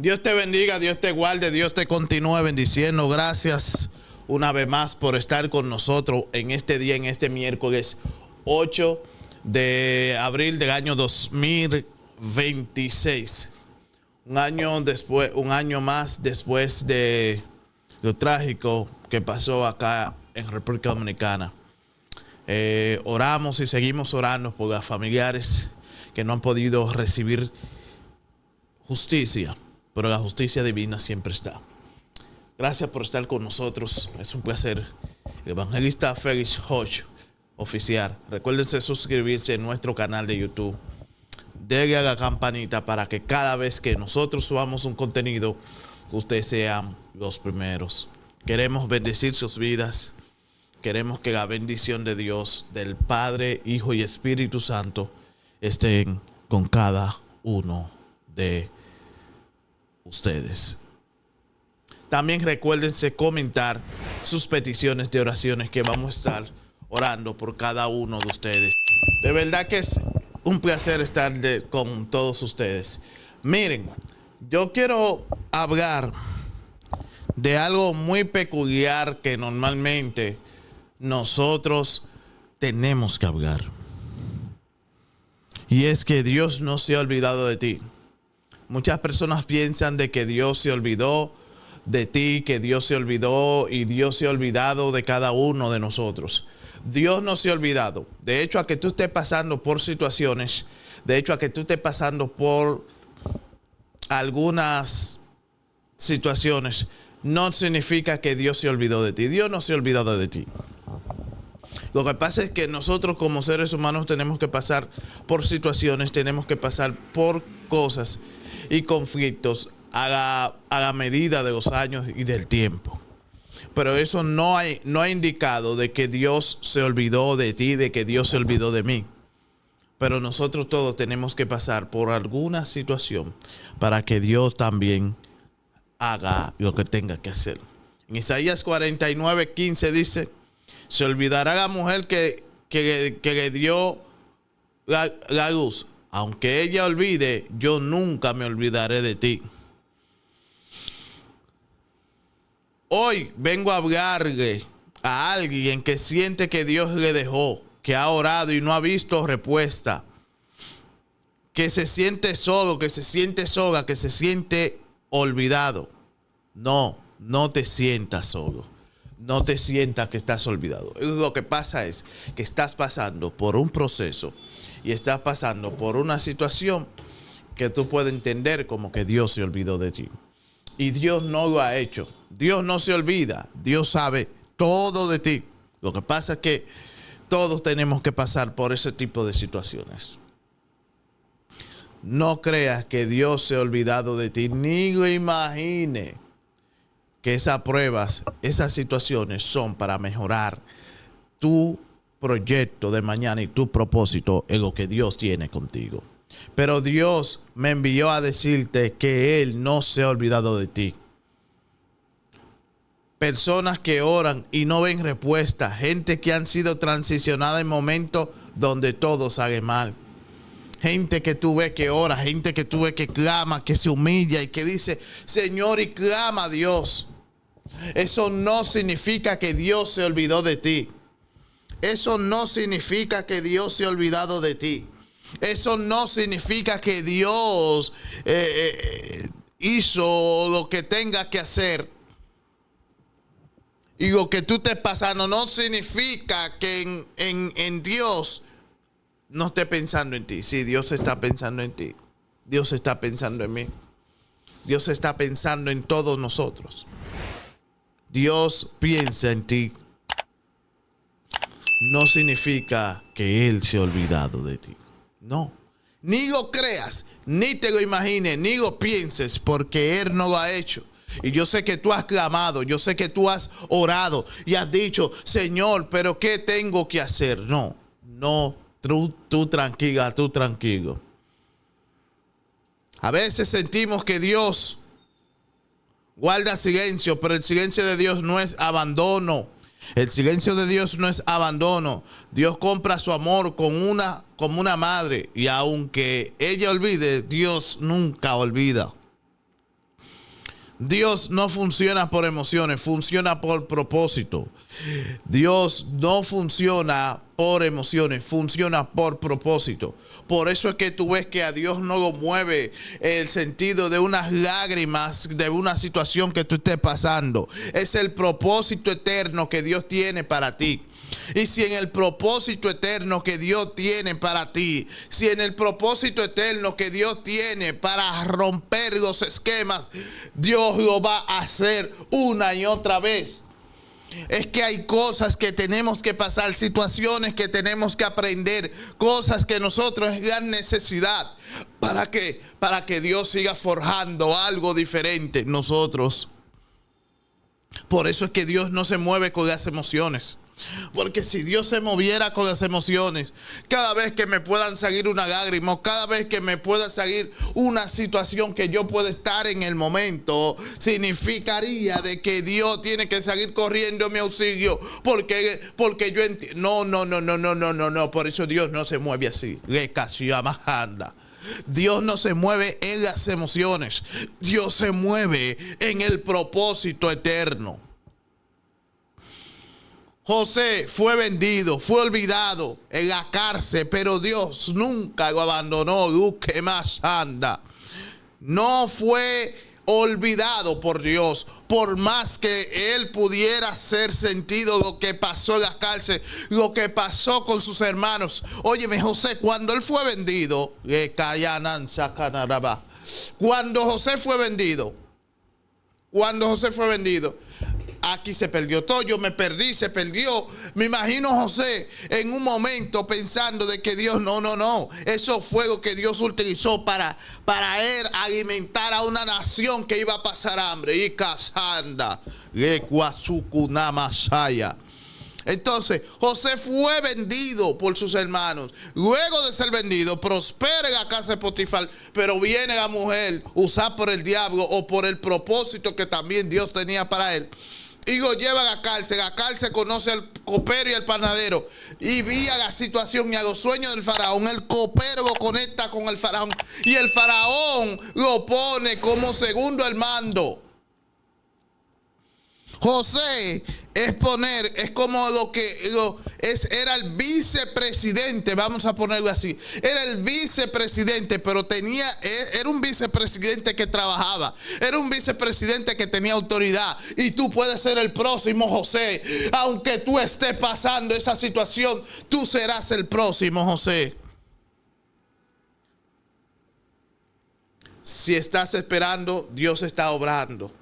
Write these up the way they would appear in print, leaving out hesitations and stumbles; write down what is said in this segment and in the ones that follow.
Dios te bendiga, Dios te guarde, Dios te continúe bendiciendo. Gracias una vez más por estar con nosotros en este día, en este miércoles 8 de abril del año 2026. Un año después, un año más después de lo trágico que pasó acá en República Dominicana. Oramos y seguimos orando por los familiares que no han podido recibir justicia, pero la justicia divina siempre está. Gracias por estar con nosotros. Es un placer. El evangelista Félix Hodge, oficial. Recuérdense suscribirse en nuestro canal de YouTube. Denle a la campanita para que cada vez que nosotros subamos un contenido, ustedes sean los primeros. Queremos bendecir sus vidas. Queremos que la bendición de Dios, del Padre, Hijo y Espíritu Santo, estén con cada uno de ustedes. También recuérdense comentar sus peticiones de oraciones, que vamos a estar orando por cada uno de ustedes. De verdad que es un placer estar con todos ustedes. Miren, yo quiero hablar de algo muy peculiar que normalmente nosotros tenemos que hablar. Y es que Dios no se ha olvidado de ti. Muchas personas piensan de que Dios se olvidó de ti, que Dios se olvidó y Dios se ha olvidado de cada uno de nosotros. Dios no se ha olvidado. De hecho, a que tú estés pasando por situaciones, de hecho, a que tú estés pasando por algunas situaciones, no significa que Dios se olvidó de ti. Dios no se ha olvidado de ti. Lo que pasa es que nosotros como seres humanos tenemos que pasar por situaciones, tenemos que pasar por cosas y conflictos a la medida de los años y del tiempo. Pero eso no ha indicado de que Dios se olvidó de ti, de que Dios se olvidó de mí. Pero nosotros todos tenemos que pasar por alguna situación para que Dios también haga lo que tenga que hacer. En Isaías 49:15 dice: se olvidará la mujer que le dio la luz. Aunque ella olvide, yo nunca me olvidaré de ti. Hoy vengo a hablarle a alguien que siente que Dios le dejó, que ha orado y no ha visto respuesta, que se siente solo, que se siente sola, que se siente olvidado. No te sientas solo. No te sientas que estás olvidado. Lo que pasa es que estás pasando por un proceso y estás pasando por una situación que tú puedes entender como que Dios se olvidó de ti. Y Dios no lo ha hecho. Dios no se olvida. Dios sabe todo de ti. Lo que pasa es que todos tenemos que pasar por ese tipo de situaciones. No creas que Dios se ha olvidado de ti, ni lo imagine que esas pruebas, esas situaciones son para mejorar tu proyecto de mañana y tu propósito en lo que Dios tiene contigo. Pero Dios me envió a decirte que Él no se ha olvidado de ti. Personas que oran y no ven respuesta, gente que han sido transicionada en momentos donde todo sale mal. Gente que tú ves que ora, gente que tú ves que clama, que se humilla y que dice, Señor, y clama a Dios. Eso no significa que Dios se olvidó de ti. Eso no significa que Dios se ha olvidado de ti. Eso no significa que Dios hizo lo que tenga que hacer. Y lo que tú estés pasando no significa que en Dios no esté pensando en ti. Sí, Dios está pensando en ti. Dios está pensando en mí. Dios está pensando en todos nosotros. Dios piensa en ti. No significa que Él se ha olvidado de ti. No. Ni lo creas, ni te lo imagines, ni lo pienses, porque Él no lo ha hecho. Y yo sé que tú has clamado, yo sé que tú has orado y has dicho, Señor, pero ¿qué tengo que hacer? No, tú tranquila, tú tranquilo. A veces sentimos que Dios guarda silencio, pero el silencio de Dios no es abandono. El silencio de Dios no es abandono. Dios compra su amor como una madre. Y aunque ella olvide, Dios nunca olvida. Dios no funciona por emociones, funciona por propósito. Dios no funciona por emociones, funciona por propósito. Por eso es que tú ves que a Dios no lo mueve el sentido de unas lágrimas, de una situación que tú estés pasando. Es el propósito eterno que Dios tiene para ti. Y si en el propósito eterno que Dios tiene para ti, si en el propósito eterno que Dios tiene para romper los esquemas, Dios lo va a hacer una y otra vez. Es que hay cosas que tenemos que pasar, situaciones que tenemos que aprender, cosas que nosotros es gran necesidad para que Dios siga forjando algo diferente en nosotros. Por eso es que Dios no se mueve con las emociones. Porque si Dios se moviera con las emociones, cada vez que me puedan salir una lágrima, cada vez que me pueda salir una situación que yo pueda estar en el momento, significaría de que Dios tiene que salir corriendo a mi auxilio, porque yo entiendo. No. Por eso Dios no se mueve así. Dios no se mueve en las emociones. Dios se mueve en el propósito eterno. José fue vendido, fue olvidado en la cárcel, pero Dios nunca lo abandonó. ¿Qué más anda? No fue olvidado por Dios, por más que él pudiera hacer sentido lo que pasó en la cárcel, lo que pasó con sus hermanos. Óyeme, José, cuando él fue vendido, cuando José fue vendido, aquí se perdió todo, yo me perdí, se perdió. Me imagino José en un momento pensando de que Dios, no. Eso fue lo que Dios utilizó para él alimentar a una nación que iba a pasar hambre. Y Casanda, entonces, José fue vendido por sus hermanos. Luego de ser vendido, prospera en la casa de Potifar, pero viene la mujer usada por el diablo o por el propósito que también Dios tenía para él. Y lo lleva a la cárcel. La cárcel conoce al copero y al panadero. Y vía la situación y a los sueños del faraón. El copero lo conecta con el faraón. Y el faraón lo pone como segundo al mando. José era el vicepresidente, vamos a ponerlo así. Era el vicepresidente, pero era un vicepresidente que trabajaba. Era un vicepresidente que tenía autoridad. Y tú puedes ser el próximo José. Aunque tú estés pasando esa situación, tú serás el próximo José. Si estás esperando, Dios está obrando.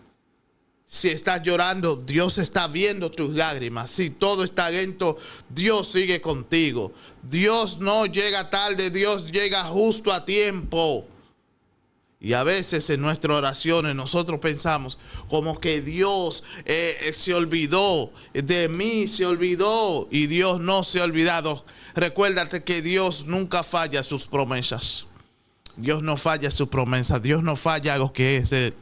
Si estás llorando, Dios está viendo tus lágrimas. Si todo está lento, Dios sigue contigo. Dios no llega tarde, Dios llega justo a tiempo. Y a veces en nuestras oraciones nosotros pensamos como que Dios se olvidó de mí, se olvidó. Y Dios no se ha olvidado. Recuérdate que Dios nunca falla sus promesas. Dios no falla sus promesas. Dios no falla a lo que es Él.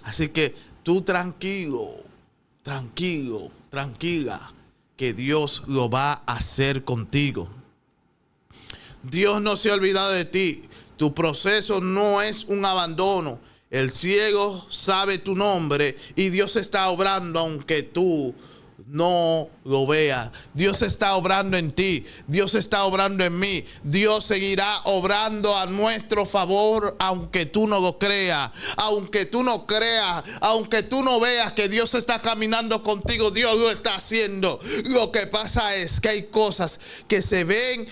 Así que tú tranquila, que Dios lo va a hacer contigo. Dios no se ha olvidado de ti. Tu proceso no es un abandono. El ciego sabe tu nombre y Dios está obrando aunque tú no lo veas. Dios está obrando en ti. Dios está obrando en mí. Dios seguirá obrando a nuestro favor aunque tú no lo creas. Aunque tú no creas. Aunque tú no veas que Dios está caminando contigo. Dios lo está haciendo. Lo que pasa es que hay cosas que se ven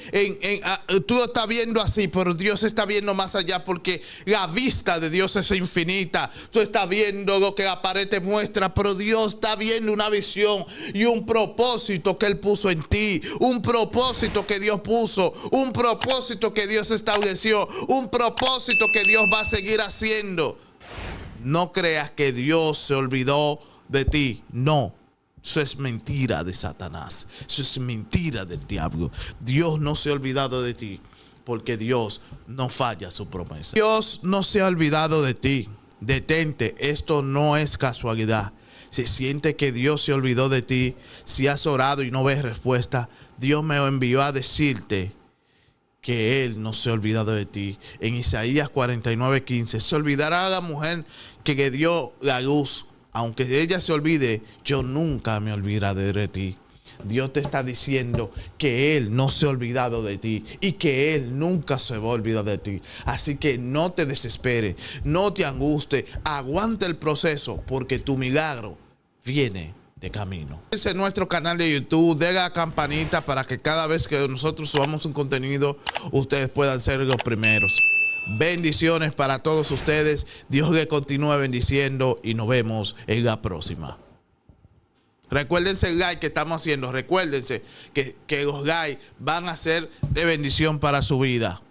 tú lo estás viendo así, pero Dios está viendo más allá porque la vista de Dios es infinita. Tú estás viendo lo que la pared te muestra, pero Dios está viendo una visión y un propósito que Él puso en ti, un propósito que Dios puso, un propósito que Dios estableció, un propósito que Dios va a seguir haciendo. No creas que Dios se olvidó de ti, no. Eso es mentira de Satanás, eso es mentira del diablo. Dios no se ha olvidado de ti, porque Dios no falla su promesa. Dios no se ha olvidado de ti. Detente, esto no es casualidad. Si sientes que Dios se olvidó de ti, si has orado y no ves respuesta, Dios me envió a decirte que Él no se ha olvidado de ti. En Isaías 49:15, se olvidará la mujer que dio la luz. Aunque ella se olvide, yo nunca me olvidaré de ti. Dios te está diciendo que Él no se ha olvidado de ti y que Él nunca se va a olvidar de ti. Así que no te desesperes, no te angusties, aguanta el proceso porque tu milagro viene de camino. Este es nuestro canal de YouTube, de la campanita para que cada vez que nosotros subamos un contenido, ustedes puedan ser los primeros. Bendiciones para todos ustedes. Dios les continúe bendiciendo y nos vemos en la próxima. Recuérdense el like que estamos haciendo. Recuérdense que los likes van a ser de bendición para su vida.